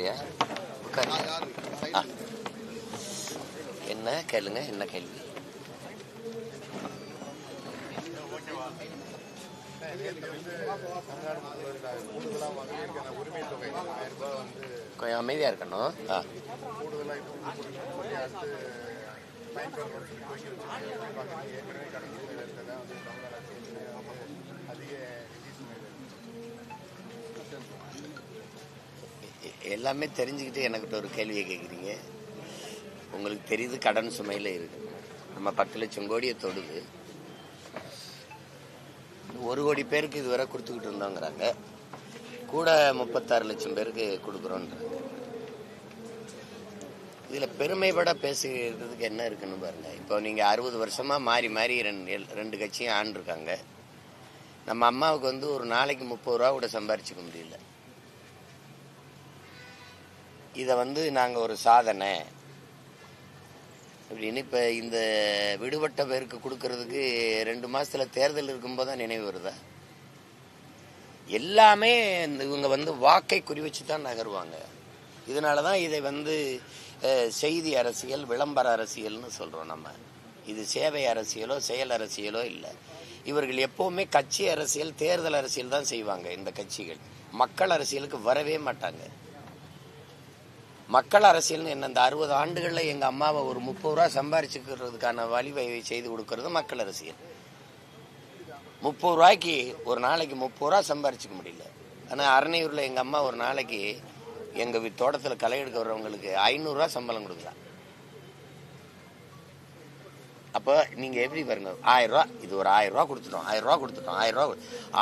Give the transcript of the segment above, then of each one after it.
உட்காரியா உட்காரு. என்ன கேளுங்க, என்ன கேள்வி? கொஞ்சம் அமைதியா இருக்கணும். எல்லாமே தெரிஞ்சுக்கிட்டு எனக்கிட்ட ஒரு கேள்வியை கேட்குறீங்க. உங்களுக்கு தெரியுது கடன் சுமையில் இருக்கு. நம்ம 10 லட்சம் கோடியை தொடுது. 1 கோடி பேருக்கு இதுவரை கொடுத்துக்கிட்டு இருந்தோங்கிறாங்க. கூட 36 லட்சம் பேருக்கு கொடுக்குறோன்றாங்க. இதில் பெருமைப்பட பேசுகிறதுக்கு என்ன இருக்குன்னு பாருங்க. இப்போ நீங்கள் 60 வருஷமா மாறி மாறி ரெண்டு கட்சியும் ஆண்டிருக்காங்க. நம்ம அம்மாவுக்கு ஒரு நாளைக்கு 30 ரூபா கூட சம்பாரிச்சுக்க முடியல. இதை நாங்கள் ஒரு சாதனை அப்படின்னு இப்போ இந்த விடுபட்ட பேருக்கு கொடுக்கறதுக்கு 2 மாசத்துல தேர்தல் இருக்கும்போது தான் நினைவு வருதா? எல்லாமே இவங்க வாக்கை குறி வச்சு தான் நகருவாங்க. இதனால தான் இதை செய்தி அரசியல், விளம்பர அரசியல்னு சொல்றோம் நம்ம. இது சேவை அரசியலோ செயல் அரசியலோ இல்லை. இவர்கள் எப்பவுமே கட்சி அரசியல், தேர்தல் அரசியல் தான் செய்வாங்க. இந்த கட்சிகள் மக்கள் அரசியலுக்கு வரவே மாட்டாங்க. மக்கள் அரசியல்னு என்ன? இந்த 60 ஆண்டுகளில் எங்க அம்மாவை ஒரு 30 ரூபா சம்பாரிச்சுக்கிறதுக்கான வழிவகை செய்து கொடுக்கறது மக்கள் அரசியல். 30 ரூபாய்க்கு ஒரு நாளைக்கு 30 ரூபா சம்பாரிச்சுக்க முடியல. ஆனால் அரணையூர்ல எங்க அம்மா ஒரு நாளைக்கு எங்க தோட்டத்துல களை எடுக்க வர்றவங்களுக்கு 500 ரூபா சம்பளம் கொடுக்கலாம். அப்போ நீங்க எப்படி பாருங்க, 1000 ரூபா, இது ஒரு 1000 ரூபா கொடுத்துட்டோம், 1000 ரூபா கொடுத்துட்டோம்,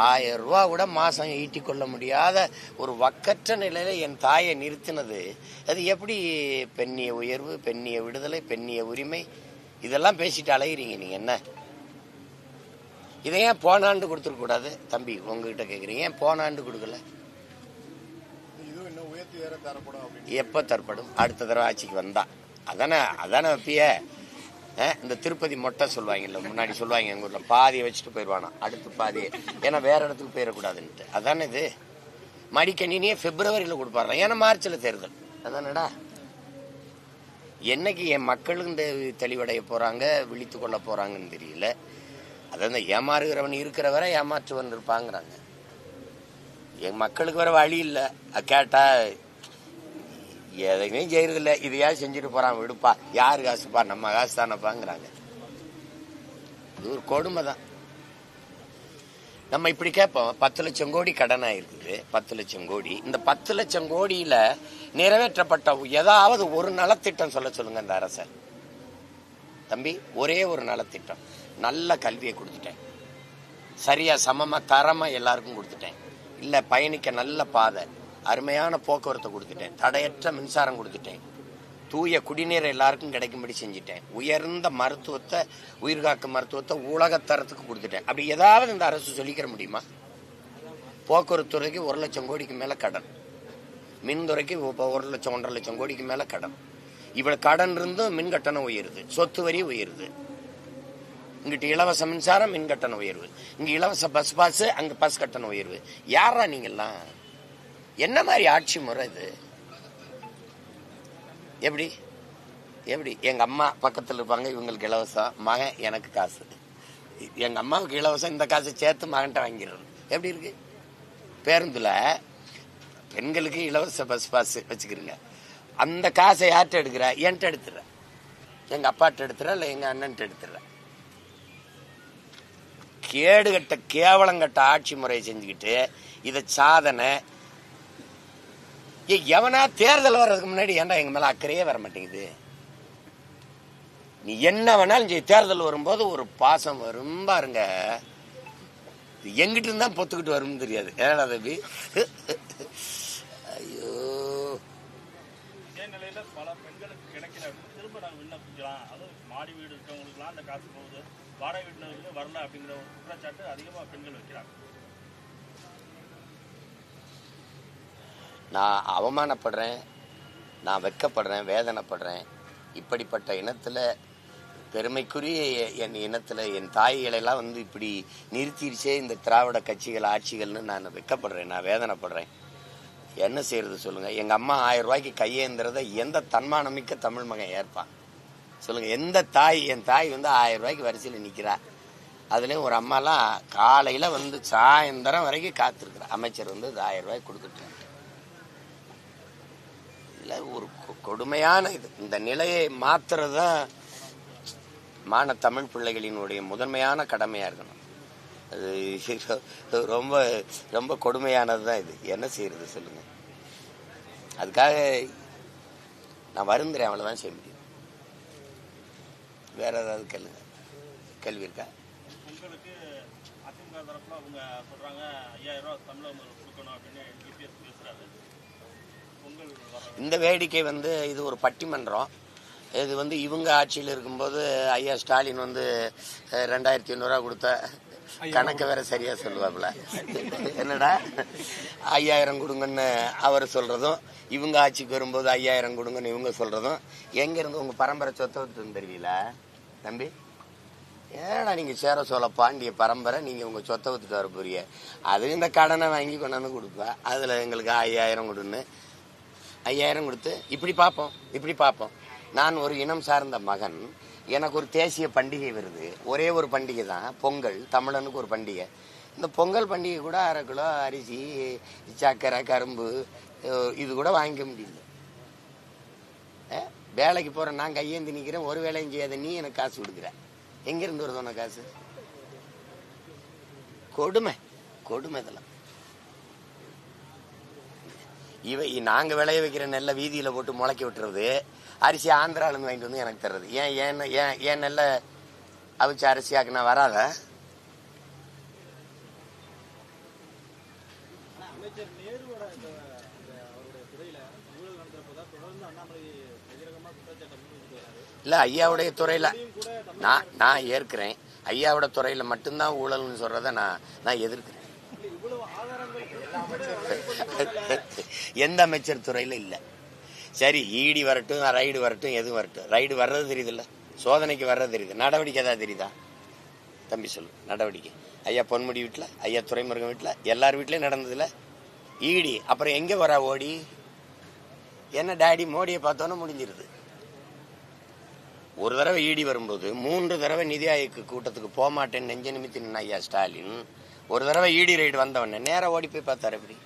1000 ரூபா கூட மாசம் ஈட்டி கொள்ள முடியாத ஒரு வக்கற்ற நிலையில என் தாயை நிறுத்தினது. அது எப்படி பெண்ணிய உயர்வு, பெண்ணிய விடுதலை, பெண்ணிய உரிமை இதெல்லாம் பேசிட்டு அலைகிறீங்க நீங்க? என்ன இதை ஏன் போன ஆண்டு கொடுத்துருக்க கூடாது? தம்பி உங்ககிட்ட கேட்குறீங்க, ஏன் போன ஆண்டு கொடுக்கல? எப்ப தரப்படும்? அடுத்த தடவை ஆட்சிக்கு வந்தா அதானே வைப்பிய. இந்த திருப்பதி மொட்டை சொல்லுவாங்கல்ல, முன்னாடி சொல்லுவாங்க எங்க ஊர்ல, பாதியை வச்சுட்டு போயிடுவானா அடுத்து பாதியை, ஏன்னா வேற இடத்துக்கு போயிடக்கூடாதுன்ட்டு. அதானே இது. மடிக்கணினியே பிப்ரவரியில கொடுப்பாரு, ஏன்னா மார்ச்ல தேர்தல். அதானடா. என்னைக்கு என் மக்களும் தெளிவடைய போறாங்க, விழித்து கொள்ள போறாங்கன்னு தெரியல. அதான் ஏமாறுகிறவன் இருக்கிற வரை ஏமாற்றுவன் இருப்பாங்கிறாங்க. என் மக்களுக்கு வர வழி இல்லை. கேட்டா எதையுமே செய்யறதில்ல, இதையா செஞ்சுட்டு போறான், விடுப்பா, யாரு காசுப்பா, நம்ம காசு தானப்பாங்கிறாங்க. இது ஒரு கொடுமை தான். நம்ம இப்படி கேட்போம், 10 லட்சம் கோடி கடனா இருக்குது, 10 லட்சம் கோடி. இந்த 10 லட்சம் கோடியில நிறைவேற்றப்பட்ட ஏதாவது ஒரு நலத்திட்டம் சொல்ல சொல்லுங்க இந்த அரச. தம்பி, ஒரே ஒரு நலத்திட்டம். நல்ல கல்வியை கொடுத்துட்டேன், சரியா சமமா தரமா எல்லாருக்கும் கொடுத்துட்டேன். இல்ல பயணிக்க நல்ல பாதை, அருமையான போக்குவரத்தை கொடுத்துட்டேன், தடையற்ற மின்சாரம் கொடுத்துட்டேன், தூய குடிநீர் எல்லாருக்கும் கிடைக்கும்படி செஞ்சுட்டேன், உயர்ந்த மருத்துவத்தை, உயிர்காக்கும் மருத்துவத்தை உலகத்தரத்துக்கு கொடுத்துட்டேன். அப்படி ஏதாவது இந்த அரசு சொல்லிக்கிற முடியுமா? போக்குவரத்து துறைக்கு 1 லட்சம் கோடிக்கு மேல கடன், மின்துறைக்கு 1 லட்சம் 1.5 லட்சம் கோடிக்கு மேல கடன். இவ்வளவு கடன் இருந்தும் மின் கட்டணம் உயருது, சொத்து வரி உயருது. இங்கிட்ட இலவச மின்சாரம், மின் கட்டணம் உயர்வு. இங்க இலவச பஸ் பாஸ், அங்க பஸ் கட்டணம் உயர்வு. யாரா நீங்கெல்லாம்? என்ன மாதிரி ஆட்சி முறை இது? எப்படி எப்படி? எங்க அம்மா பக்கத்துல இருப்பாங்க, இவங்களுக்கு இலவசம், மகன் எனக்கு காசு. எங்க அம்மாவுக்கு இலவசம், இந்த காசை சேர்த்து மகன்கிட்ட வாங்கிடுறது. எப்படி இருக்கு? பேருந்துல பெண்களுக்கு இலவச பஸ் பாஸ் வச்சுக்கிறீங்க, அந்த காசை யார்கிட்ட எடுக்கிற? என்கிட்ட எடுத்துற, எங்க அப்பாட்ட எடுத்துற, இல்ல எங்க அண்ணன்ட்ட எடுத்துற. கேடுகட்ட கேவலங்கட்ட ஆட்சி முறையை செஞ்சுக்கிட்டு இத சாதனை. எவனா தேர்தல் வர்றதுக்கு முன்னாடி ஏன்டா எங்க மேல அக்கறையே வர மாட்டேங்குது? நீ என்ன வேணாலும் தேர்தல் வரும்போது ஒரு பாசம் வரும் பாருங்க, எங்கிட்ட இருந்தா பொத்துக்கிட்டு வரும் தெரியாது. ஏன்னா தம்பி, ஐயோ, நிலையில பல பெண்களுக்கு கிடைக்கிற திரும்ப நாங்கள் விண்ணப்பிக்கலாம், அதுவும் மாடி வீடு இருக்கவங்களுக்குலாம் அந்த காசு போகுது, வாடகை வீட்டினருக்கு வரல அப்படிங்கிற ஒரு குற்றச்சாட்டு அதிகமாக பெண்கள் வைக்கிறாங்க. நான் அவமானப்படுறேன், நான் வெட்கப்படுறேன், வேதனைப்படுறேன். இப்படிப்பட்ட இனத்துல, பெருமைக்குரிய என் இனத்துல என் தாய்களெல்லாம் இப்படி நிறுத்திடுச்சே இந்த திராவிட கட்சிகள், ஆட்சிகள்னு நான் வெட்கப்படுறேன், நான் வேதனைப்படுறேன். என்ன செய்யறது சொல்லுங்க? எங்க அம்மா 1000 ரூபாய்க்கு கையேந்திரத எந்த தன்மானமிக்க தமிழ் மகன் ஏற்பான் சொல்லுங்க? எந்த தாய்? என் தாய் வந்து 1000 ரூபாய்க்கு வரிசையில் நிக்கிறா. அதுலயும் ஒரு அம்மாலாம் காலையில வந்து சாயந்தரம் வரைக்கும் காத்திருக்கிற அமைச்சர் வந்து 1000 ரூபாய்க்கு கொடுத்துட்டு இல்ல. ஒரு கொடுமையான இது. இந்த நிலையை மாத்துறதுதான் மான தமிழ் பிள்ளைகளினுடைய முதன்மையான கடமையா இருக்கணும். அது ரொம்ப ரொம்ப கொடுமையானதுதான் இது. என்ன செய்யறது சொல்லுங்க? அதுக்காக நான் வருந்துறேன், அவ்வளவுதான் செய்ய முடியும். வேற ஏதாவது கேள்வி இருக்கா? உங்களுக்கு அதிமுக தரப்புல அவங்க சொல்றாங்க 5000 ரூபாய் தமிழக கொடுக்கணும் அப்படின்னு இபிஎஸ் பேசுறாரு. இந்த வேடிக்கை வந்து இது ஒரு பட்டிமன்றம். இது வந்து இவங்க ஆட்சியில் இருக்கும்போது ஐயா ஸ்டாலின் வந்து 2500 கொடுத்த கணக்கு வேற சரியா சொல்லுவாப்புல. என்னடா 5000 கொடுங்கன்னு அவர் சொல்றதும், இவங்க ஆட்சிக்கு வரும்போது 5000 கொடுங்கன்னு இவங்க சொல்றதும், எங்க இருந்து உங்க பரம்பரை சொத்தை விட்டு தெரியல தம்பி? ஏன்னா நீங்க சேர சோழ பாண்டிய பரம்பரை, நீங்க உங்க சொத்தை வித்துட்டு வர போறீங்க. அது இந்த கடனை வாங்கி கொண்டாந்து கொடுப்பா. அதுல எங்களுக்கு 5000 கொடுன்னு 5000 கொடுத்து இப்படி பார்ப்போம். நான் ஒரு இனம் சார்ந்த மகன், எனக்கு ஒரு தேசிய பண்டிகை வருது. ஒரே ஒரு பண்டிகை தான் பொங்கல். தமிழனுக்கு ஒரு பண்டிகை. இந்த பொங்கல் பண்டிகை கூட 1/2 கிலோ அரிசி, சர்க்கரை, கரும்பு இது கூட வாங்கிக்க முடியல. வேலைக்கு போற நான் கையேந்தி நிக்கிறேன், ஒரு வேலையும் செய்யாத நீ எனக்கு காசு கொடுக்குற. எங்க இருந்து வருது உனக்கு காசு? கொடுமை இதெல்லாம். நாங்க விளைய வைக்கிற நெல்லை வீதியில போட்டு முளைக்க விட்டுறது, அரிசி ஆந்திரால இருந்து வாங்கிட்டு வந்து எனக்கு தர்றது. ஏன் நெல்லை அவிச்சு அரிசியாக்குனா வராத? இல்ல, ஐயாவுடைய துறையில நான் ஏற்கிறேன். ஐயாவோட துறையில மட்டும்தான் ஊழல்னு சொல்றத நான் எதிர்க்கிறேன். எந்த அமைச்சர் துறையில இல்ல. சரி, ஈடி வரட்டும், ரைடு வரட்டும், எது வரட்டும். ரைடு வர்றது தெரியுது இல்ல, சோதனைக்கு வர்றது தெரியுது. நடவடிக்கை ஏதாவது தெரியுதா தம்பி? சொல்லு. நடவடிக்கை ஐயா பொன்முடி வீட்டுல, ஐயா துரைமுருகன் வீட்டுல, எல்லார் வீட்லயும் நடந்ததுல ஈடி. அப்புறம் எங்க வரா ஓடி? என்ன டாடி மோடியை பார்த்தோன்னு முடிஞ்சிருது. ஒரு தடவை ஈடி வரும்போது 3 தடவை நிதி ஆயோக் கூட்டத்துக்கு போக மாட்டேன்னு நெஞ்ச நிமித்தி நின்ன ஐயா ஸ்டாலின், ஒரு தடவை ஈடி ரைடு வந்தவன நேரம் ஓடி போய் பார்த்தாரு. எப்படி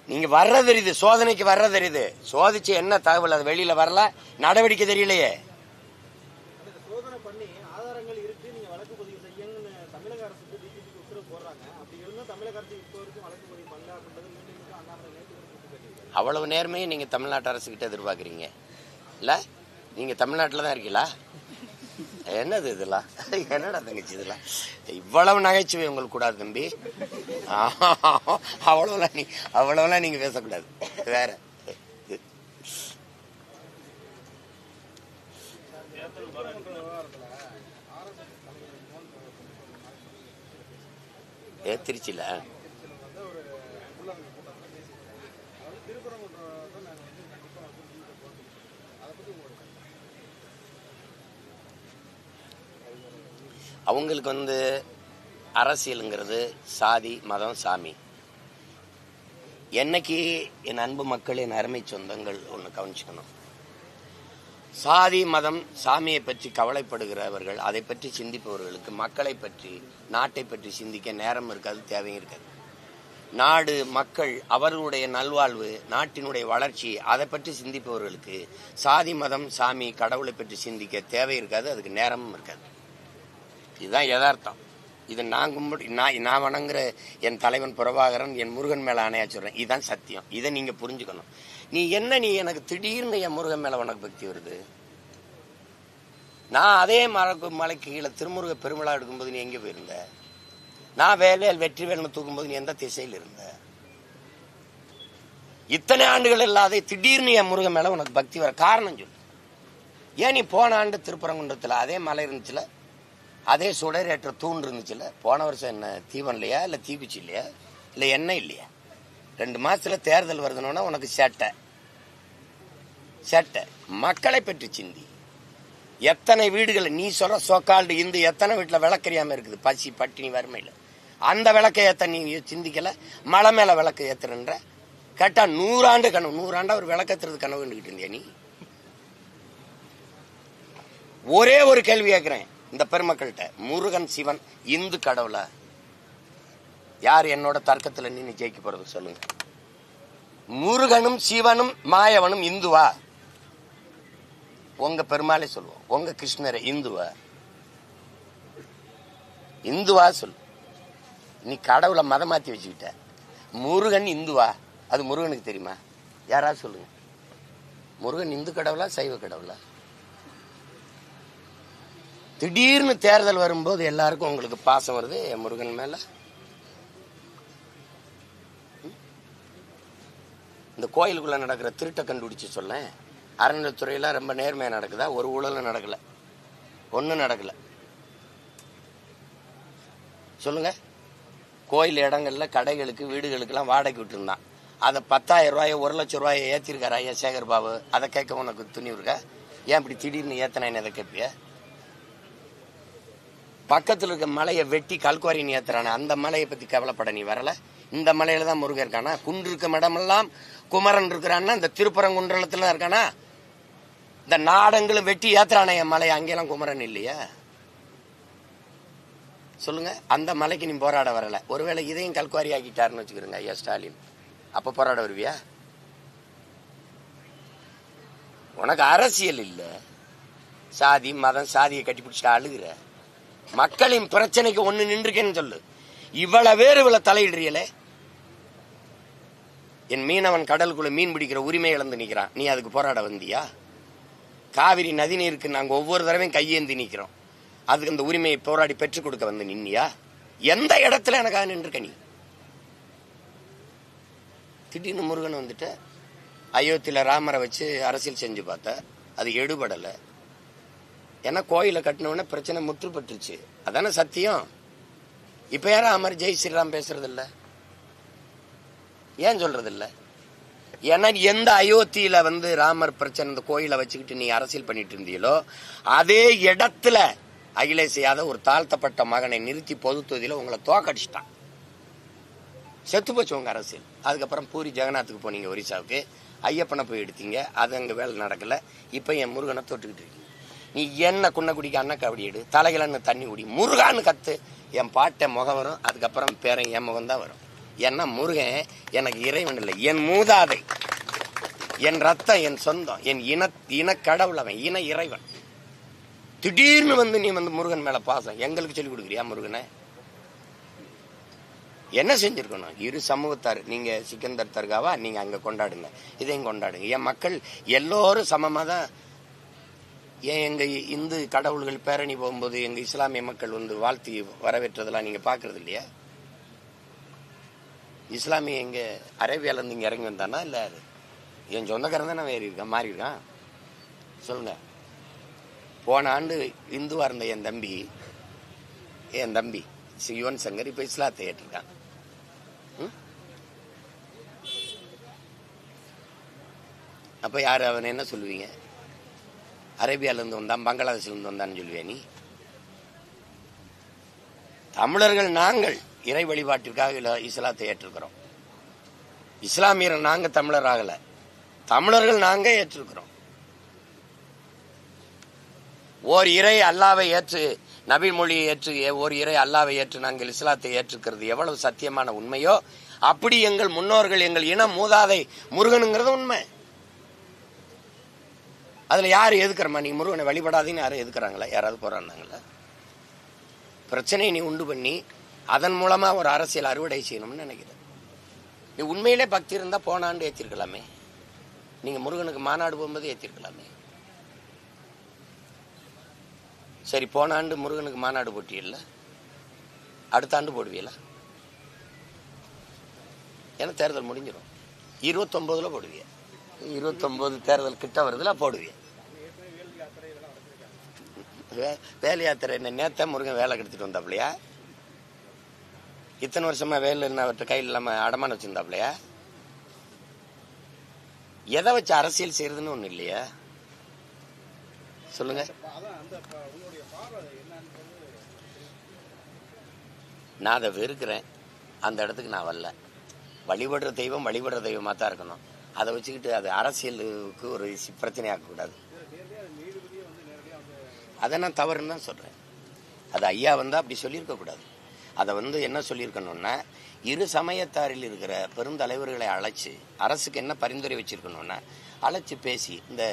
நீங்க வர்றது தெரியுது, சோதனைக்கு வர்றது தெரியுது. சோதிச்சு என்ன தகவல் அது வெளியில வரல, நடவடிக்கை தெரியலையே. அவ்வளவு நேர்மையும் நீங்க தமிழ்நாட்டு அரசு கிட்ட எதிர்பார்க்கறீங்க இல்ல? நீங்க தமிழ்நாட்டில் தான் இருக்கீங்களா? என்னது இதெல்லாம்? என்னடா தங்கச்சி இதெல்லாம்? இவ்வளவு நகைச்சுவை உங்களுக்கு கூடாது தம்பி. அவ்வளவுலாம் நீங்க பேசக்கூடாது. வேற திருச்சியில அவங்களுக்கு வந்து அரசியலுங்கிறது சாதி, மதம், சாமி. என்னைக்கு என் அன்பு மக்கள், என் அருமை சொந்தங்கள் ஒன்று கவனிச்சுக்கணும். சாதி, மதம், சாமியை பற்றி கவலைப்படுகிறவர்கள், அதை பற்றி சிந்திப்பவர்களுக்கு மக்களை பற்றி, நாட்டை பற்றி சிந்திக்க நேரம் இருக்காது, தேவையும் இருக்காது. நாடு, மக்கள், அவர்களுடைய நல்வாழ்வு, நாட்டினுடைய வளர்ச்சி, அதை பற்றி சிந்திப்பவர்களுக்கு சாதி, மதம், சாமி, கடவுளை பற்றி சிந்திக்க தேவை இருக்காது, அதுக்கு நேரமும் இருக்காது. இதுதான் யதார்த்தம். இது நான் வணங்குற என் தலைவன் பிரபாகரன், என் முருகன் மேல ஆணையா சொல்றேன். இதுதான் சத்தியம். இதை நீங்க புரிஞ்சுக்கணும். நீ எனக்கு திடீர்னு என் முருகன் மேல உனக்கு பக்தி வருது? நான் அதே மலைக்கு கீழே திருமுருக பெருமிழா எடுக்கும்போது நீ எங்க போயிருந்த? நான் வெற்றி வேல்னு தூக்கும்போது நீ எந்த திசையில் இருந்த? இத்தனை ஆண்டுகள் இல்லாத திடீர்னு என் முருகன் மேல உனக்கு பக்தி வர காரணம் சொல்லு. ஏன் நீ போன ஆண்டு திருப்பரங்குன்றத்துல அதே மலை இருந்துச்சுல, அதே சுடரேற்ற தூண் இருந்துச்சுல, போன வருஷம் என்ன தீபம் இல்லையா, இல்ல தீக்குச்சி இல்லையா, இல்ல எண்ணெய் இல்லையா? 2 மாசத்துல தேர்தல் வருதுன்னா உனக்கு சேட்டை. மக்களை பற்றி சிந்தி. எத்தனை வீடுகள் நீ சொல்ற சோக்கால்டு இந்து எத்தனை வீட்டுல விளக்கறியாம இருக்குது, பசி, பட்டினி, வறுமையில. அந்த விளக்கை ஏத்த நீ சிந்திக்கல, மலை மேல விளக்கு ஏத்துறன்ற. கேட்டா 100 ஆண்டு கனவு, 100 ஆண்டா ஒரு விளக்கத்துறது கனவு கண்டுகிட்டு இருந்தியா நீ? ஒரே ஒரு கேள்வி கேட்கிறேன் இந்த பெருமக்கள்கிட்ட, முருகன் சிவன் இந்து கடவுளா? யார் என்னோட தர்க்கத்துல நின்று ஜெயிக்க போறது சொல்லுங்க? முருகனும் சிவனும் மாயவனும் இந்துவா? உங்க பெருமாளே சொல்லுவோம், உங்க கிருஷ்ணரை இந்துவா? இந்துவா சொல்லு. நீ கடவுளை மதம் மாத்தி வச்சுக்கிட்ட. முருகன் இந்துவா? அது முருகனுக்கு தெரியுமா? யாராவது சொல்லுங்க. முருகன் இந்து கடவுளா சைவ கடவுளா? திடீர்னு தேர்தல் வரும்போது எல்லாருக்கும் உங்களுக்கு பாசம் வருது முருகன் மேல. இந்த கோயிலுக்குள்ள நடக்கிற திருட்டை கண்டுபிடிச்சு சொல்ல, அறநிலையத்துறையில ரொம்ப நேர்மையா நடக்குதா? ஒரு ஊழலும் நடக்கல, ஒன்னும் நடக்கல. சொல்லுங்க. கோயில் இடங்கள்ல கடைகளுக்கு வீடுகளுக்கு எல்லாம் வாடகை விட்டு இருந்தான். அதை 10,000 ரூபாய் 1,00,000 ரூபாயை ஏத்திருக்காரு ஐயா சேகர் பாபு. அதை கேட்க உனக்கு துணி இருக்கா? ஏன் இப்படி திடீர்னு ஏத்தனேன்னு அதை கேட்பிய? பக்கத்துல இருக்க மலையை வெட்டி கல்குவாரி நீ ஏத்துறானே, அந்த மலையை பத்தி கவலைப்பட நீ வரல? இந்த மலையில தான் முருகன் இருக்கானா? குன்று இருக்க இடமெல்லாம் குமரன் இருக்கிறான்னா இந்த திருப்பரங்குன்றத்துல இருக்கானா? இந்த நாடங்களும் வெட்டி ஏத்துறானே என் மலை, அங்கெல்லாம் குமரன் இல்லையா? சொல்லுங்க. அந்த மலைக்கு நீ போராட வரல. ஒருவேளை இதையும் கல்குவாரி ஆக்கிட்டாருன்னு வச்சுக்கிறோங்க ஐயா ஸ்டாலின், அப்ப போராட வருவியா? உனக்கு அரசியல் இல்ல, சாதி மதம், சாதியை கட்டி பிடிச்சிட்டு அழுகுற. மக்களின் பிரச்சனைக்கு ஒண்ணு நின்றுக்கேன்னு சொல்லு. இவ்வளவு பேர் இவ்வளவு தலையிடுறீங்களே. என் மீனவன் கடலுக்குள்ள மீன் பிடிக்கிற உரிமை இழந்து நிக்கிறான், நீ அதுக்கு போராட வந்தியா? காவிரி நதி நீருக்கு நாங்க ஒவ்வொரு தடவையும் கையேந்தி நிக்கிறோம், அதுக்கு அந்த உரிமையை போராடி பெற்றுக் கொடுக்க வந்து நின்னியா? எந்த இடத்துல எனக்காக நின்றுக்க நீ? திடீர்னு முருகன் வந்துட்டு அயோத்தியில ராமரை வச்சு அரசியல் செஞ்சு பார்த்த, அது எடுபடல. ஏன்னா கோயிலை கட்டினவுடனே பிரச்சனை முற்றுப்பட்டுருச்சு, அதான சத்தியம். இப்ப யாரும் அமர் ஜெய் ஸ்ரீராம் பேசுறது இல்ல, ஏன் சொல்றது இல்ல? ஏன்னா எந்த அயோத்தியில ராமர் பிரச்சனை இந்த கோயிலை வச்சுக்கிட்டு நீ அரசியல் பண்ணிட்டு இருந்தீங்களோ அதே இடத்துல அகிலேஷ் யாதவ் ஒரு தாழ்த்தப்பட்ட மகனை நிறுத்தி பொது தொகுதியில உங்களை தோக்கடிச்சிட்டான். செத்து போச்சு உங்க அரசியல். அதுக்கப்புறம் பூரி ஜெகநாத்துக்கு போனீங்க, ஒரிசாவுக்கு ஐயப்பனை போய் எடுத்தீங்க, அது அங்க வேலை நடக்கல. இப்ப என் முருகனை தொட்டுக்கிட்டு இருக்கீங்க. நீ என்ன குன்னக்குடிக்கு அண்ணா கபடி எடு, தலைகளன்னு தண்ணி குடி, முருகான்னு கத்து, என் பாட்டை முகம் வரும். அதுக்கப்புறம் பேரன் என் முகம் தான் வரும். ஏன்னா முருகன் எனக்கு இறைவன் இல்லை, என் மூதாதை, என் ரத்தம், என் சொந்தம், என் இன கடவுள், அவன் இன இறைவன். திடீர்னு நீ முருகன் மேல பாசம் எங்களுக்கு சொல்லி கொடுக்குறியா? முருகனை என்ன செஞ்சிருக்கணும்? இரு சமூகத்தார், நீங்க சிக்கந்தர் தர்காவா, நீங்க அங்க கொண்டாடுங்க, இதையும் கொண்டாடுங்க. என் மக்கள் எல்லோரும் சமமா தான். ஏன் எங்க இந்து கடவுள்கள் பேரணி போகும்போது எங்க இஸ்லாமிய மக்கள் வாழ்த்தி வரவேற்றதெல்லாம் நீங்க பாக்குறது இல்லையா? இஸ்லாமிய எங்க அரேபியால இருந்து இங்க இறங்கி வந்தானா? இல்ல என் சொந்தக்காரன் தான் வேறி இருக்கான், மாறி இருக்கான். சொல்லுங்க. போன ஆண்டு இந்துவா இருந்த என் தம்பி யுவன் சங்கர் இப்ப இஸ்லாத்தை ஏற்றிருக்கான். அப்ப யாரு அவன் என்ன சொல்லுவீங்க? அரேபியால இருந்து வந்தான், பங்களாதேஷ்ல இருந்து வந்தான்னு சொல்லுவியா நீ? தமிழர்கள் நாங்கள் இறை வழிபாட்டிற்காக இஸ்லாத்தை ஏற்றிருக்கிறோம். இஸ்லாமியர் நாங்க தமிழர் ஆகல, தமிழர்கள் நாங்க ஏற்றிருக்கிறோம். ஓர் இறை அல்லாவை ஏற்று, நபி மொழியை ஏற்று, ஓர் இறை அல்லாவை ஏற்று நாங்கள் இஸ்லாத்தை ஏற்றுக்கிறது எவ்வளவு சத்தியமான உண்மையோ அப்படி எங்கள் முன்னோர்கள், எங்கள் இன மூதாதை முருகனுங்கிறது உண்மை. அதுல யாரு எதுக்குறமா? நீ முருகனை வழிபடாதீன்னு யாரும் எதுக்குறாங்களா? யாராவது போறாங்களா? பிரச்சனையை நீ உண்டு பண்ணி அதன் மூலமா ஒரு அரசியல் அறுவடை செய்யணும்னு நினைக்கிறேன். நீ உண்மையிலே பக்தி இருந்தா போன ஆண்டு ஏற்றிருக்கலாமே. நீங்க முருகனுக்கு மாநாடு போகும்போது ஏற்றிருக்கலாமே. சரி, போன ஆண்டு முருகனுக்கு மாநாடு போட்டியல்ல, அடுத்த ஆண்டு போடுவீங்களா? ஏன்னா தேர்தல் முடிஞ்சிடும். 29 போடுவீங்க. 29 தேர்தல் கிட்ட வருதுல போடுவீங்க. வேலை யாத்திரை என்ன நேத்த முருகன் வேலை கெடுத்துட்டு வந்தாப்லையா? இத்தனை வருஷமா வேலை அவர்கிட்ட கையில் இல்லாம அடமான வச்சிருந்தாப்லையா? எதை வச்சு அரசியல் செய்யறதுன்னு ஒண்ணு இல்லையா? சொல்லுங்க. நான் அதை வெறுக்கிறேன். அந்த இடத்துக்கு நான் வரல. வழிபடுற தெய்வமாக தான் இருக்கணும். அதை வச்சுக்கிட்டு அது அரசியலுக்கு ஒரு பிரச்சனையாக்கக்கூடாது. அதை நான் தவறுன்னு தான் சொல்கிறேன். அது ஐயா அப்படி சொல்லியிருக்கக்கூடாது. அதை என்ன சொல்லியிருக்கணும்னா, இரு சமயத்தாரில் இருக்கிற பெருந்தலைவர்களை அழைச்சி அரசுக்கு என்ன பரிந்துரை வச்சிருக்கணும்னா, அழைச்சி பேசி இந்த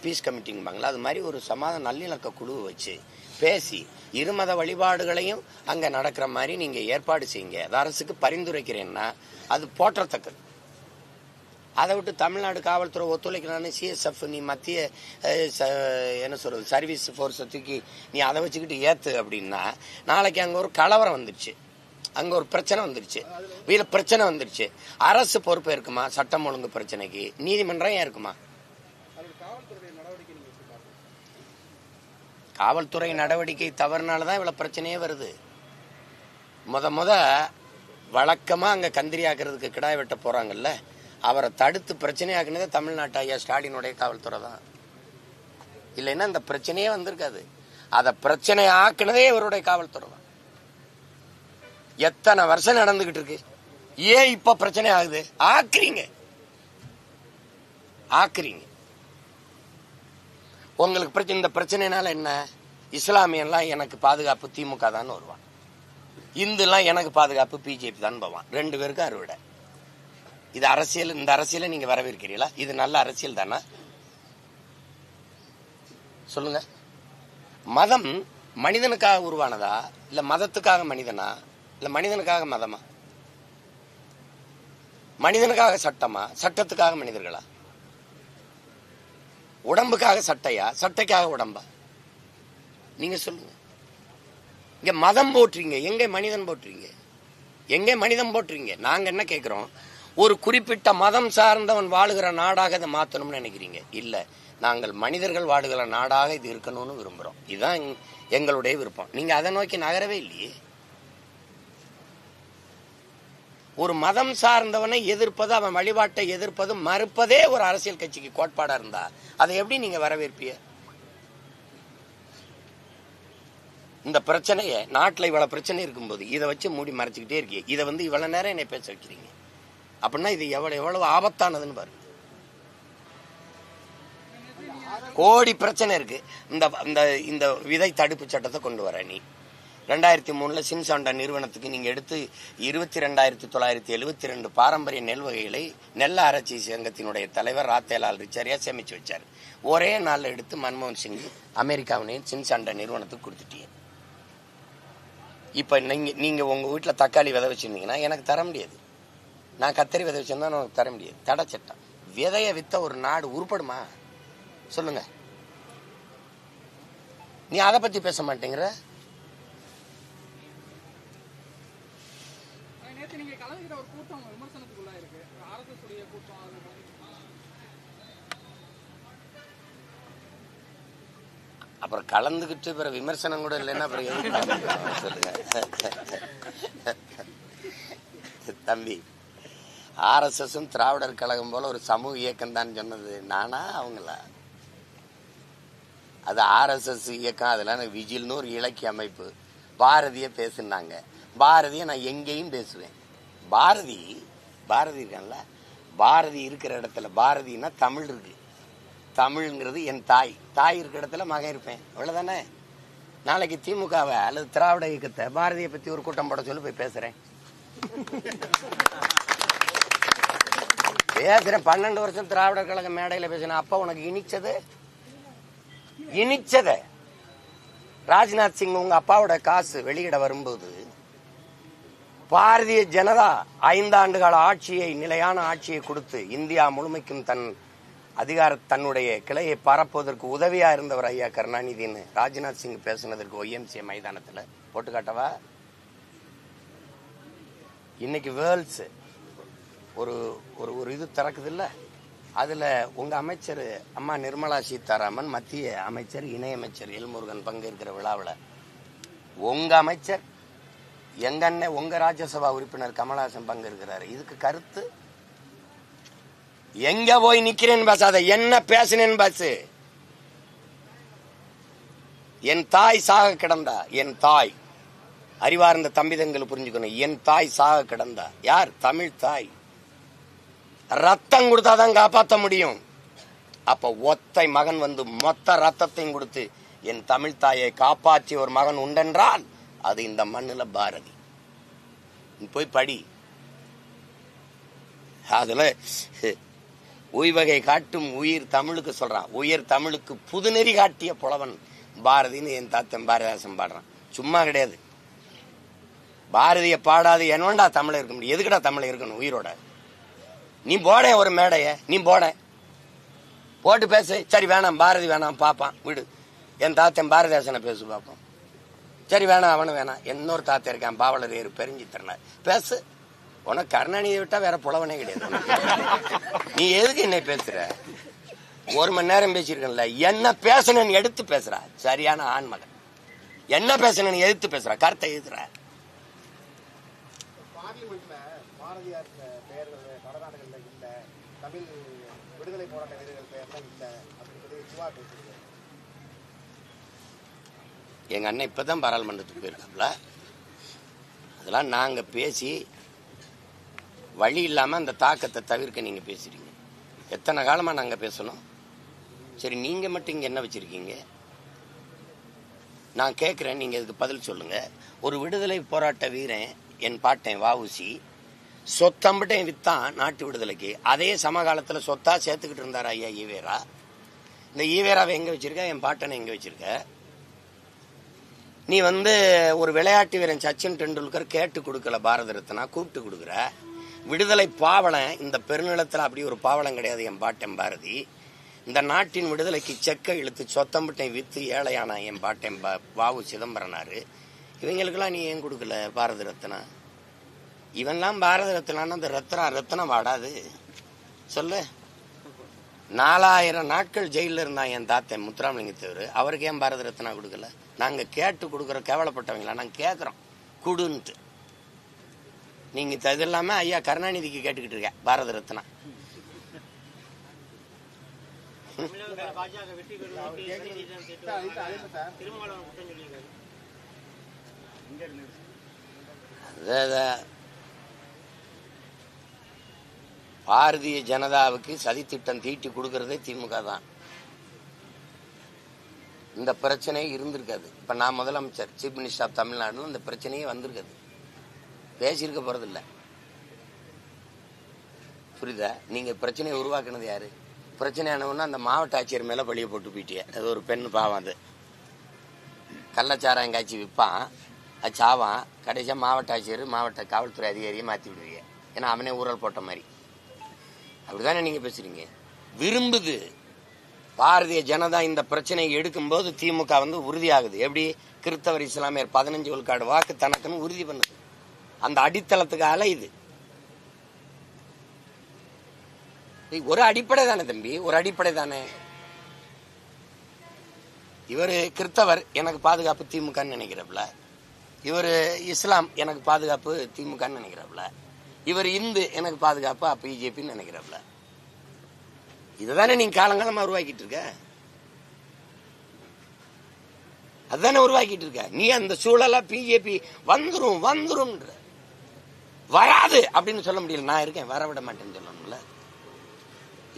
பீஸ் கமிட்டிங்பாங்களா, அது மாதிரி ஒரு சமாதான நல்லிணக்க குழுவை வச்சு பேசி இருமத வழிபாடுகளையும் அங்கே நடக்கிற மாதிரி நீங்கள் ஏற்பாடு செய்யுங்க, அது அரசுக்கு பரிந்துரைக்கிறேன்னா அது போற்றத்தக்கது. அதை விட்டு தமிழ்நாடு காவல்துறை ஒத்துழைக்கிறான்னு சிஎஸ்எஃப் நீ மத்திய என்ன சொல்றது சர்வீஸ் ஃபோர்ஸை தூக்கி நீ அதை வச்சுக்கிட்டு ஏத்து அப்படின்னா, நாளைக்கு அங்கே ஒரு கலவரம் வந்துருச்சு, அங்கே ஒரு பிரச்சனை வந்துருச்சு, வீட்டில் பிரச்சனை வந்துருச்சு, அரசு பொறுப்பு இருக்குமா? சட்டம் ஒழுங்கு பிரச்சனைக்கு நீதிமன்றம் ஏன் இருக்குமா? காவல்துறை நடவடிக்கை தவறுனாலதான் இவ்வளவு பிரச்சனையே வருது. முத வழக்கமா அங்க கந்திரி ஆக்குறதுக்கு கிடாய் வெட்ட போறாங்கல்ல, அவரை தடுத்து பிரச்சனையாக்குனதே தமிழ்நாட்டு ஐயா ஸ்டாலினுடைய காவல்துறை தான். இல்லைன்னா இந்த பிரச்சனையே வந்திருக்காது. அத பிரச்சனை ஆக்குனதே இவருடைய காவல்துறை தான். எத்தனை வருஷம் நடந்துகிட்டு இருக்கு, ஏன் இப்ப பிரச்சனை ஆகுது? ஆக்குறீங்க. உங்களுக்கு இந்த பிரச்சனைனால என்ன? இஸ்லாமியெல்லாம் எனக்கு பாதுகாப்பு திமுக தான் வருவான், இந்துலாம் எனக்கு பாதுகாப்பு பிஜேபி தான் போவான். 2 பேருக்கும் அறுவடை. இது அரசியல். இந்த அரசியலை நீங்க வரவேற்கிறீங்களா? இது நல்ல அரசியல் தானா? சொல்லுங்க. மதம் மனிதனுக்காக உருவானதா, இல்ல மதத்துக்காக மனிதனா, இல்ல மனிதனுக்காக மதமா? மனிதனுக்காக சட்டமா, சட்டத்துக்காக மனிதர்களா? உடம்புக்காக சட்டையா, சட்டைக்காக உடம்பா? நீங்க சொல்லுங்க. இங்க மதம் போட்டுறீங்க, எங்க மனிதன் போட்டுறீங்க? எங்க மனிதன் போட்டுறீங்க? நாங்க என்ன கேட்கிறோம், ஒரு குறிப்பிட்ட மதம் சார்ந்தவன் வாழுகிற நாடாக இதை மாத்தணும்னு நினைக்கிறீங்க. இல்ல, நாங்கள் மனிதர்கள் வாழுகிற நாடாக இது இருக்கணும்னு விரும்புறோம். இதுதான் எங்களுடைய விருப்பம். நீங்க அதை நோக்கி நகரவே இல்லையே. ஒரு மதம் சார்ந்தவனை எதிர்ப்பது, அவன் வழிபாட்டை எதிர்ப்பது, மறுப்பதே ஒரு அரசியல் கட்சிக்கு கோட்பாடா இருந்தா அதை எப்படி நீங்க வரவேற்பிய? இந்த பிரச்சனையை, நாட்டில் இவ்வளவு பிரச்சனை இருக்கும்போது இதை வச்சு மூடி மறைச்சுக்கிட்டே இருக்கீங்க. இதை இவ்வளவு நேரம் என்னை பேச வைக்கிறீங்க அப்படின்னா இது எவ்வளவு ஆபத்தானதுன்னு பாருங்க. கோடி பிரச்சனை இருக்கு. இந்த விதை தடுப்பு சட்டத்தை கொண்டு வர நீ 2003 சின்சாண்டா நிறுவனத்துக்கு நீங்க எடுத்து 22,972 பாரம்பரிய நெல் வகைகளை நெல் ஆராய்ச்சி சங்கத்தினுடைய தலைவர் ராத்தேலால் ரிச்சரியா சேமிச்சு வச்சாரு. ஒரே நாள்ல எடுத்து மன்மோகன் சிங் அமெரிக்காவினையும் சின்சாண்டா நிறுவனத்துக்கு கொடுத்துட்டீங்க. இப்ப நீங்க உங்க வீட்டுல தக்காளி விதை வச்சிருந்தீங்கன்னா எனக்கு தர முடியாது. நான் கத்தரி விதை வச்சிருந்தா எனக்கு தர முடியாது. தடை சட்டம். விதைய வித்த ஒரு நாடு உருப்படுமா? சொல்லுங்க. நீ அதை பத்தி பேச மாட்டேங்கிற. அப்புறம் கலந்துகிட்டு பிறகு விமர்சனம் கூட இல்லைன்னா அப்புறம் சொல்லுங்க. தம்பி, ஆர்எஸ்எஸும் திராவிடர் கழகம் போல ஒரு சமூக இயக்கம் தான் சொன்னது நானா அவங்களா? அது ஆர்எஸ்எஸ் இயக்கம். அதெல்லாம் விஜில்னு ஒரு இலக்கிய அமைப்பு. பாரதிய பேசுனாங்க. பாரதிய நான் எங்கேயும் பேசுவேன். பாரதி இருக்கான்ல, பாரதி இருக்கிற இடத்துல, பாரதினா தமிழ் இருக்கு, தமிழ்ங்கிறது என் தாய் இருக்கிற இடத்துல மகன் இருப்பேன். அவ்வளவுதானே. நாளைக்கு திமுகவை அல்லது திராவிட இயக்கத்தை பாரதியை பத்தி ஒரு கூட்டம் போட சொல்லி போய் பேசுறேன். 12 வருஷம் திராவிடர் கழக மேடையில பேசின அப்ப உனக்கு இனிச்சத ராஜ்நாத் சிங் உங்க அப்பாவோட காசு வெளியிட வரும்போது பாரதிய ஜனதா 5 ஆண்டுகால ஆட்சியை, நிலையான ஆட்சியை கொடுத்து இந்தியா முழுமைக்கும் தன்னுடைய கிளையை பரப்புவதற்கு உதவியா இருந்தவர் ஐயா கருணாநிதினு ராஜ்நாத் சிங் பேசினதற்கு ஒய்எம்சிஏ மைதானத்துல போட்டு காட்டவா? இன்னைக்கு வேர்ல்ட்ஸ் ஒரு இது திறக்குது இல்ல, அதுல உங்க அமைச்சர் அம்மா நிர்மலா சீதாராமன், மத்திய அமைச்சர் இணையமைச்சர் எல்முருகன் பங்கேற்கிற விழாவில் உங்க அமைச்சர், எங்க அண்ணன், உங்க ராஜ்யசபா உறுப்பினர் கமலஹாசன் பங்கேற்கிறாரு. இதுக்கு கருத்து எங்க போய் நிக்கிறேன்னு பேசாத, என்ன பேசினேன்னு பேசு. என் தாய் சாக கிடந்தா, என் தாய் அறிவார்ந்த தம்பிதங்களை புரிஞ்சுக்கணும். என் தாய் சாக கிடந்தா. யார்? தமிழ் தாய். ரத்தம் கொடுத்தாதான் காப்பாற்ற முடியும். அப்ப ஒத்தை மகன் வந்து மொத்த ரத்தத்தையும் கொடுத்து என் தமிழ் தாயை காப்பாற்றிய ஒரு மகன் உண்டென்றால் அது இந்த மண்ணுல பாரதி. போய் படி. அதுல உய்வகை காட்டும் உயிர் தமிழுக்கு சொல்றான். உயிர் தமிழுக்கு புதுநெறி காட்டிய புலவன் பாரதின்னு என் தாத்தன் பாரதிதாசன் பாடுறான். சும்மா கிடையாது. பாரதிய பாடாது என்னடா தமிழ் இருக்க முடியும்? எதுக்குடா தமிழ் இருக்கணும் உயிரோட? நீ போட ஒரு மேடைய, நீ போட்டு பேசு. சரி வேணாம், பாரதி வேணாம், பாப்பான் விடு. என் தாத்தன் பாரதிதாசனை பேசு பார்ப்போம். சரி வேணாம், அவனு வேணாம். இன்னொரு தாத்தன் இருக்கான் பாவலர் ஏறு பெருஞ்சி திறனார், பேசு. உனக்கு கருணாநிதியை விட்டா வேற புலவனே கிடையாது. நீ எதுக்கு என்ன பேசுற? 1 மணி நேரம் பேசிருக்கல. என்ன பேசணும்னு எடுத்து பேசுற. சரியான ஆண்மகன். என்ன பேசணும்னு எடுத்து பேசுற, கருத்தை எழுதுற. பார்லிமெண்ட்ல பாரதியார் பெயர்கள் வடநாடுகள்ல இல்ல, தமிழ் விடுதலை போராட்ட வீரர்கள் பெயர்லாம் இல்ல அப்படின்னு சொல்லி சிவா பேசியிருக்காரு. எங்க அண்ணன் இப்பதான் பாராளுமன்றத்துக்கு போயிருக்காப்ல. அதெல்லாம் நாங்க பேசி வழி இல்லாம அந்த தாக்கத்தை தவிர்க்க நீங்க பேசுறீங்க. எத்தனை காலமா நாங்க பேசணும்? சரி, நீங்க மட்டும் இங்க என்ன வச்சிருக்கீங்க? நான் கேட்கிறேன், நீங்க இதுக்கு பதில் சொல்லுங்க. ஒரு விடுதலை போராட்ட வீரன், என் பாட்டன் வஉசி, சொத்தம்பட்டையும் வித்தான் நாட்டு விடுதலைக்கு. அதே சமகாலத்துல சொத்தா சேர்த்துக்கிட்டு இருந்தார் ஐயா ஈவேரா. இந்த ஈவேராவை எங்க வச்சிருக்க? என் பாட்டனை எங்க வச்சிருக்க? நீ ஒரு விளையாட்டு வீரன் சச்சின் டெண்டுல்கர் கேட்டு கொடுக்கல பாரத ரத்னா, கூப்பிட்டு கொடுக்குற. விடுதலை பாவலன் இந்த பெருநிலத்தில் அப்படி ஒரு பாவலம் கிடையாது என் பாட்டன் பாரதி. இந்த நாட்டின் விடுதலைக்கு செக்க இழுத்து சொத்தம்பட்டை வித்து ஏழையானா என் பாட்டன் வாவு சிதம்பரனாரு. இவங்களுக்கெல்லாம் நீ ஏன் கொடுக்கல பாரத ரத்னா? இவன்லாம் பாரத ரத்னான்னு அந்த ரத்னம் வாடாது சொல்லு. 4000 நாட்கள் ஜெயில இருந்தான் என் தாத்தன் முத்துராமலிங்கத்தேவர். அவருக்கு ஏன் பாரத ரத்னா கொடுக்கல? நாங்க கேட்டு கொடுக்குற கேவலப்பட்டவங்களா? நாங்க கேட்கறோம் குடுன்ட்டு. நீங்க இது இல்லாம ஐயா கருணாநிதிக்கு கேட்டுக்கிட்டு இருக்க பாரத ரத்னா. பாரதிய ஜனதாவுக்கு சதி திட்டம் தீட்டி கொடுக்கறதே திமுக தான். இந்த பிரச்சனை இருந்திருக்காது. இப்ப நான் முதலமைச்சர், சீஃப் மினிஸ்டர் ஆஃப் தமிழ்நாடு, இந்த பிரச்சனையே வந்திருக்காது. பேசியிருக்க போறது இல்ல. புரியுதா? நீங்க பிரச்சனையை உருவாக்குனது யாரு? பிரச்சனை ஆனவொன்னா அந்த மாவட்ட ஆட்சியர் மேல பழிய போட்டு போயிட்டிய. அது ஒரு பெண் பாவம். அது கள்ளச்சாராயம் காய்ச்சி விற்பான், அது சாவான். கடைசியா மாவட்ட ஆட்சியர் மாவட்ட காவல்துறை அதிகாரியை மாத்தி விடுவீங்க. ஏன்னா அவனே ஊழல் போட்ட மாதிரி. அப்படிதானே நீங்க பேசுறீங்க? விரும்புது பாரதிய ஜனதா இந்த பிரச்சனையை எடுக்கும்போது திமுக உறுதியாகுது. எப்படி? கிறிஸ்தவர் இஸ்லாமியர் 15 விழுக்காடு வாக்கு தனக்குன்னு உறுதி பண்ணுது. அந்த அடித்தளத்துக்கு அலையுது. ஒரு அடிப்படை தானே தம்பி, ஒரு அடிப்படை தானே. இவரு கிறிஸ்தவர், எனக்கு பாதுகாப்பு திமுகன்னு நினைக்கிறப்பல. இவரு இஸ்லாம், எனக்கு பாதுகாப்பு திமுகன்னு நினைக்கிறப்பல. இவர் இந்து, எனக்கு பாதுகாப்பு பிஜேபின்னு நினைக்கிறப்பல. இதுதானே நீங்க காலங்காலமா உருவாக்கிட்டு இருக்க. அதுதானே உருவாக்கிட்டு இருக்க. நீ அந்த சூழலா பிஜேபி வந்துரும் வராது அப்படின்னு சொல்ல முடியல. நான் இருக்கேன், வர விட மாட்டேன்னு சொல்லணும்ல.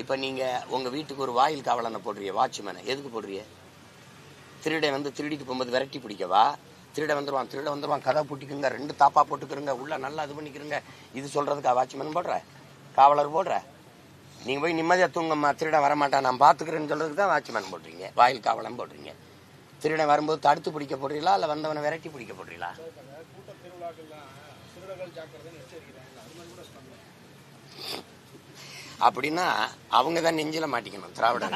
இப்ப நீங்க உங்க வீட்டுக்கு ஒரு வாயில் காவலனை போடுறிய, வாட்ச்மேனை எதுக்கு போடுறிய? திருடன் திருடிட்டு போகும்போது விரட்டி பிடிக்கவா? திருட வந்துருவான், கதை பூட்டிக்குங்க, 2 தாப்பா போட்டுக்கிறங்க, உள்ள நல்லா இது பண்ணிக்கிறங்க, இது சொல்றதுக்கு வாட்ச்மேன் போடுற, காவலர் போடுற. நீங்க போய் நிம்மதியா தூங்கம்மா, திருடன் வரமாட்டான் நான் பாத்துக்கிறேன்னு சொல்றதுக்கு தான் வாட்ச்மேன் போடுறீங்க, வாயில் காவலன் போடுறீங்க. திருடன் வரும்போது தடுத்து பிடிக்க போடுறீங்களா இல்ல வந்தவனை விரட்டி பிடிக்க போடுறீங்களா? அப்படின்னா அவங்க தான் நெஞ்சில மாட்டிக்கணும் திராவிடர்.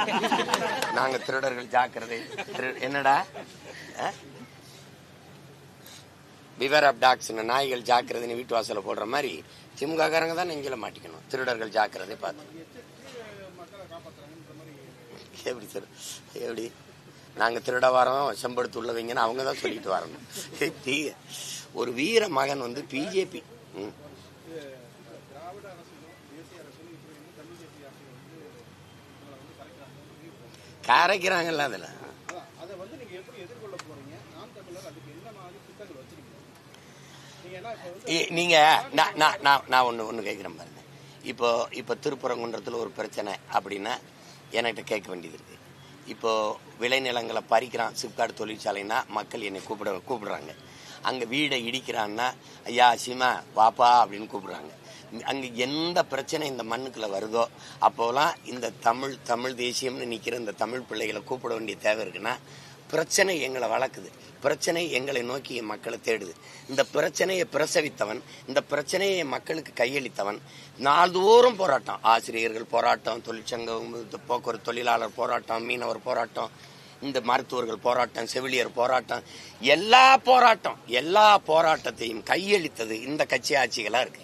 நாங்க திருடர்கள் ஜாக்கிரதை. என்னடா பிவேர் ஆஃப் டாக்ஸ், நாய்கள் ஜாக்கிரதைன்னு வீட்டு வாசல போடுற மாதிரி திமுக காரங்க தான் நெஞ்சில மாட்டிக்கணும். திருடர்கள் ஜாக்கிரதை பார்த்து. எப்படி சார்? எப்படி நாங்க திருட வரோம் செம்படுத்து உள்ளவங்கன்னு அவங்க தான் சொல்லிட்டு வரணும். ஒரு வீர மகன் பிஜேபி கரைக்கிறாங்கல்ல. அதுல நீங்க நான் ஒன்று கேட்குறேன் பாருங்க. இப்போ திருப்பரங்குன்றத்தில் ஒரு பிரச்சனை அப்படின்னா என்கிட்ட கேட்க வேண்டியது இருக்கு. இப்போ விளைநிலங்களை பறிக்கிறான் சிப்காடு தொழிற்சாலைன்னா மக்கள் என்னை கூப்பிடுறாங்க. அங்கே வீடை இடிக்கிறான்னா ஐயா சீமா வாப்பா அப்படின்னு கூப்பிடுறாங்க. அங்கே எந்த பிரச்சனை இந்த மண்ணுக்குள்ள வருதோ அப்போலாம் இந்த தமிழ் தேசியம்னு நிற்கிற இந்த தமிழ் பிள்ளைகளை கூப்பிட வேண்டிய தேவை இருக்குன்னா பிரச்சனை எங்களை வளர்க்குது, பிரச்சனை எங்களை நோக்கி மக்களை தேடுது. இந்த பிரச்சனையை பிரசவித்தவன், இந்த பிரச்சனையை மக்களுக்கு கையளித்தவன் நாள்தோறும் போராட்டம், ஆசிரியர்கள் போராட்டம், தொழிற்சங்கம், போக்குவரத்து தொழிலாளர் போராட்டம், மீனவர் போராட்டம், இந்த மருத்துவர்கள் போராட்டம், செவிலியர் போராட்டம், எல்லா போராட்டத்தையும் கையளித்தது இந்த கட்சி ஆட்சிகளா இருக்கு.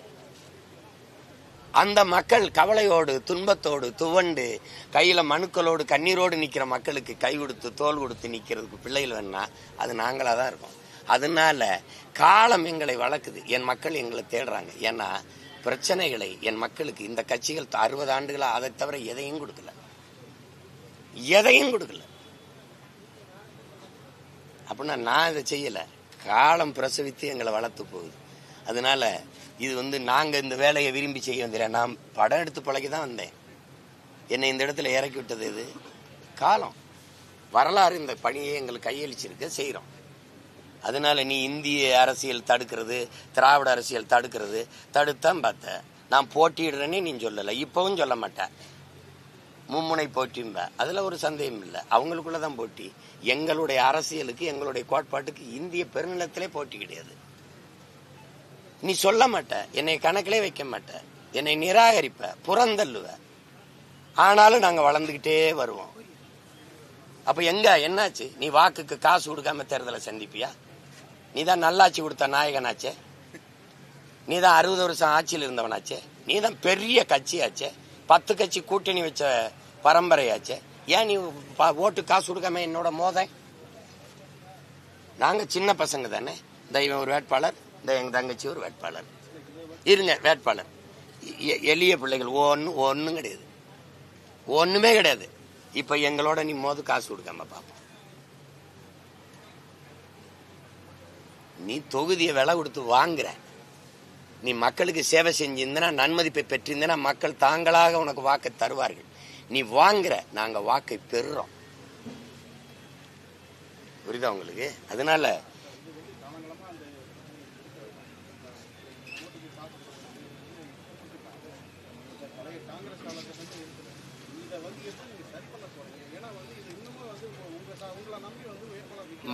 அந்த மக்கள் கவலையோடு துன்பத்தோடு துவண்டு கையில மனுக்களோடு கண்ணீரோடு நிக்கிற மக்களுக்கு கை கொடுத்து தோல் கொடுத்து நிக்கிறதுக்கு பிள்ளைகள் வேணா அது நாங்களா தான் இருக்கோம். அதனால காலம் எங்களை வளர்க்குது, என் மக்கள் எங்களை தேடுறாங்க. ஏன்னா பிரச்சனைகளை என் மக்களுக்கு இந்த கட்சிகள் 60 ஆண்டுகளா அதை தவிர எதையும் கொடுக்கல. அப்படின்னா நான் இதை செய்யல, காலம் பிரசவித்து எங்களை வளர்த்து போகுது. அதனால இது நாங்க இந்த வேலையை விரும்பி செய்ய வந்தில்ல, நான் படம் எடுத்து பழகி தான் வந்தேன். என்னை இந்த இடத்துல இறக்கி விட்டது இது காலம், வரலாறு. இந்த பணியை எங்களுக்கு கையளிச்சிருக்க செய்யறோம். அதனால நீ இந்திய அரசியல் தடுக்கிறது, திராவிட அரசியல் தடுத்தான் பார்த்த. நான் போட்டியிடுறேன்னே நீ சொல்லல, இப்பவும் சொல்ல மாட்டேன். மும்முனை போட்டின்ப, அதுல ஒரு சந்தேகம் இல்லை. அவங்களுக்குள்ளதான் போட்டி. எங்களுடைய அரசியலுக்கு எங்களுடைய கோட்பாட்டுக்கு இந்திய பெருநிலத்திலே போட்டி கிடையாது. நீ சொல்ல மாட்ட, என்னை கணக்கிலே வைக்க மாட்ட, என்னை நிராகரிப்ப, புறந்தள்ளுவ. ஆனாலும் நாங்க வளர்ந்துகிட்டே வருவோம். அப்ப என்னாச்சு? நீ வாக்குக்கு காசு கொடுக்காம தேர்தலை சந்திப்பியா? நீதான் நல்லாட்சி கொடுத்த நாயகனாச்சே, நீதான் 60 வருஷம் ஆட்சியில் இருந்தவனாச்சே, நீதான் பெரிய கட்சியாச்சே, 10 கட்சி கூட்டணி வச்ச பரம்பரையாச்சே. ஏன் நீ ஓட்டு காசு கொடுக்காம என்னோட நாங்க சின்ன பசங்க தானே. தெய்வம் ஒரு வேட்பாளர், எங்க தங்கச்சி ஒரு வேட்பாளர், இருங்க வேட்பாளர். எளிய பிள்ளைகள் ஒன்னும் கிடையாது, ஒண்ணுமே கிடையாது. இப்ப எங்களோட நீ காசு கொடுக்காம பாப்போம். நீ தொகுதியை விலை கொடுத்து வாங்குற, நீ மக்களுக்கு சேவை செஞ்சிருந்தனா, நன்மதிப்பை பெற்றிருந்தனா மக்கள் தாங்களாக உனக்கு வாக்கை தருவார்கள். நீ வாங்குற, நாங்க வாக்கை பெறுறோம். புரியுதா உங்களுக்கு? அதனால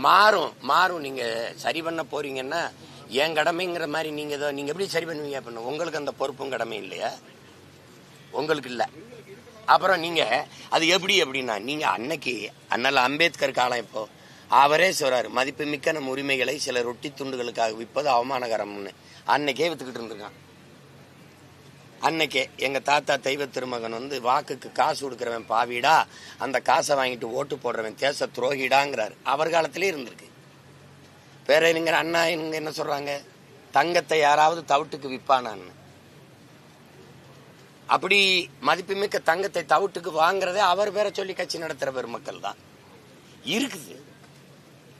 மாறும். நீங்க சரி பண்ண போறீங்கன்னா என் கடமைங்கிற மாதிரி நீங்க எப்படி சரி பண்ணுவீங்க? பண்ண உங்களுக்கு அந்த பொறுப்பும் கடமை இல்லையா? உங்களுக்கு இல்ல. அப்புறம் நீங்க அது எப்படி அப்படின்னா, நீங்க அன்னைக்கு அண்ணல் அம்பேத்கர் காலம், இப்போ அவரே சொல்றாரு, மதிப்பு மிக்க நம் உரிமைகளை சில ரொட்டி துண்டுகளுக்காக விற்பது அவமானகரம்னு. அன்னைக்கே வித்துக்கிட்டு இருந்திருக்கான். அன்னைக்கே எங்க தாத்தா தெய்வ திருமகன் வாக்குக்கு காசு கொடுக்கறவன் பாவிடா, அந்த காசை வாங்கிட்டு ஓட்டு போடுறவன் தேச துரோகிடாங்கிறாரு. அவர் காலத்திலே இருந்திருக்கு. பேரறிஞர் அண்ணா என்ன சொல்றாங்க? தங்கத்தை யாராவது தவிட்டுக்கு விற்பானான்னு. அப்படி மதிப்புமிக்க தங்கத்தை தவிட்டுக்கு வாங்குறதே அவர் பேரை சொல்லி கட்சி நடத்துற பெருமக்கள் தான் இருக்குது.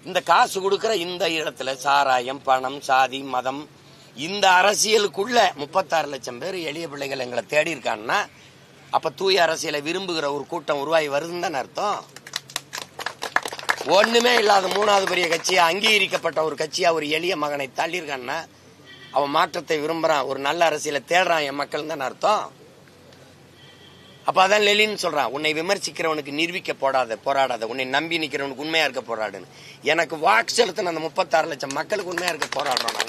இந்த காசு கொடுக்கற இந்த இடத்துல சாராயம், பணம், சாதி, மதம், இந்த அரசியலுக்குள்ள 36 லட்சம் பேர் எளிய பிள்ளைகள் எங்களை தேடி இருக்கான்னா, அப்ப தூய அரசியலை விரும்புகிற ஒரு கூட்டம் உருவாகி வருதுன்னு தானே அர்த்தம். ஒண்ணுமே இல்லாத 3வது பெரிய கட்சியா, அங்கீகரிக்கப்பட்ட ஒரு கட்சியா ஒரு எளிய மகனை தள்ளியிருக்கான்னா அவன் மாற்றத்தை விரும்புறான், ஒரு நல்ல அரசியலை தேடுறான் என் மக்கள் தான் அர்த்தம். அப்ப அதான் லெலின் சொல்றான், உன்னை விமர்சிக்கிறவனுக்கு நிரூபிக்க போராடாத, உன்னை நம்பி நிக்கிறவனுக்கு உண்மையா இருக்க போராடுன்னு. எனக்கு வாக்கு செலுத்தின அந்த 36 லட்சம் மக்களுக்கு உண்மையா இருக்க போராடுறோம்.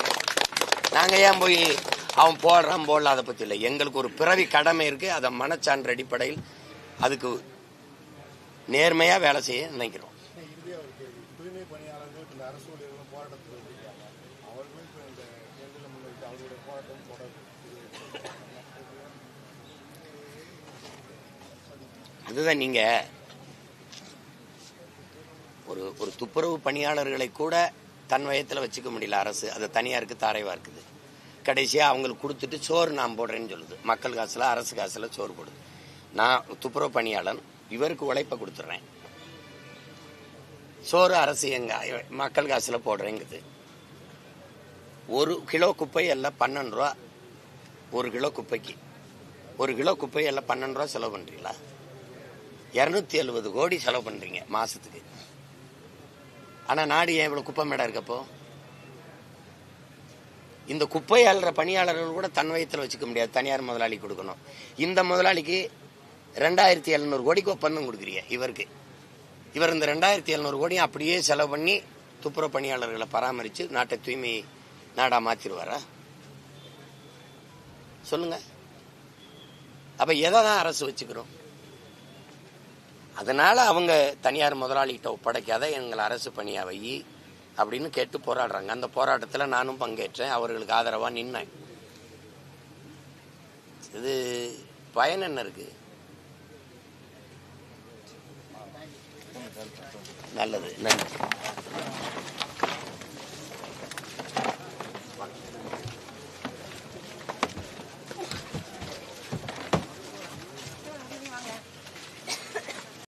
நாங்க ஏன் போய் அவன் போடுறான் போடல அதை பத்தி இல்லை. எங்களுக்கு ஒரு பிறவி கடமை இருக்கு. அதை மனச்சான்று அடிப்படையில் அதுக்கு நேர்மையா வேலை செய்ய நினைக்கிறோம். அதுதான் நீங்க ஒரு துப்புரவு பணியாளர்களை கூட தன் வயத்துல வச்சுக்க முடியல அரசு. அது தனியாருக்கு தாரைவா இருக்குது. கடைசியா அவங்களுக்கு கொடுத்துட்டு சோறு நான் போடுறேன்னு சொல்லுது. மக்கள் காசுல அரசு காசுல சோறு போடுது. நான் துப்புரவு பணியாளன், இவருக்கு உழைப்ப கொடுத்துட்றேன், சோறு அரசு எங்க மக்கள் காசுல போடுறேங்குது. ஒரு கிலோ குப்பை எல்லாம் 12 ரூபா. ஒரு கிலோ குப்பைக்கு 1 கிலோ குப்பை எல்லாம் 12 ரூபா செலவு பண்றீங்களா? 270 கோடி செலவு பண்றீங்க மாசத்துக்கு. ஆனா நாடு ஏன் இவ்வளவு குப்பை மேடா இருக்கப்போ? இந்த குப்பை அள்ளுற பணியாளர்கள் கூட தன் வயத்தில் வச்சுக்க முடியாது, தனியார் முதலாளி கொடுக்கணும். இந்த முதலாளிக்கு 2700 கோடிக்கு ஒப்பந்தம் கொடுக்குறீங்க இவருக்கு. இவர் இந்த 2700 கோடியும் அப்படியே செலவு பண்ணி துப்புரவு பணியாளர்களை பராமரித்து நாட்டை தூய்மை நாடா மாற்றிடுவாரா? சொல்லுங்க. அப்ப எதை தான் அரசு வச்சுக்கிறோம்? அதனால அவங்க தனியார் முதலாளிகிட்ட ஒப்படைக்காத எங்களை அரசு பணியா வை அப்படின்னு கேட்டு போராடுறாங்க. அந்த போராட்டத்தில் நானும் பங்கேற்றேன், அவர்களுக்கு ஆதரவாக நின்னேன். இது பயன் என்ன இருக்கு? நல்லது, நன்றி.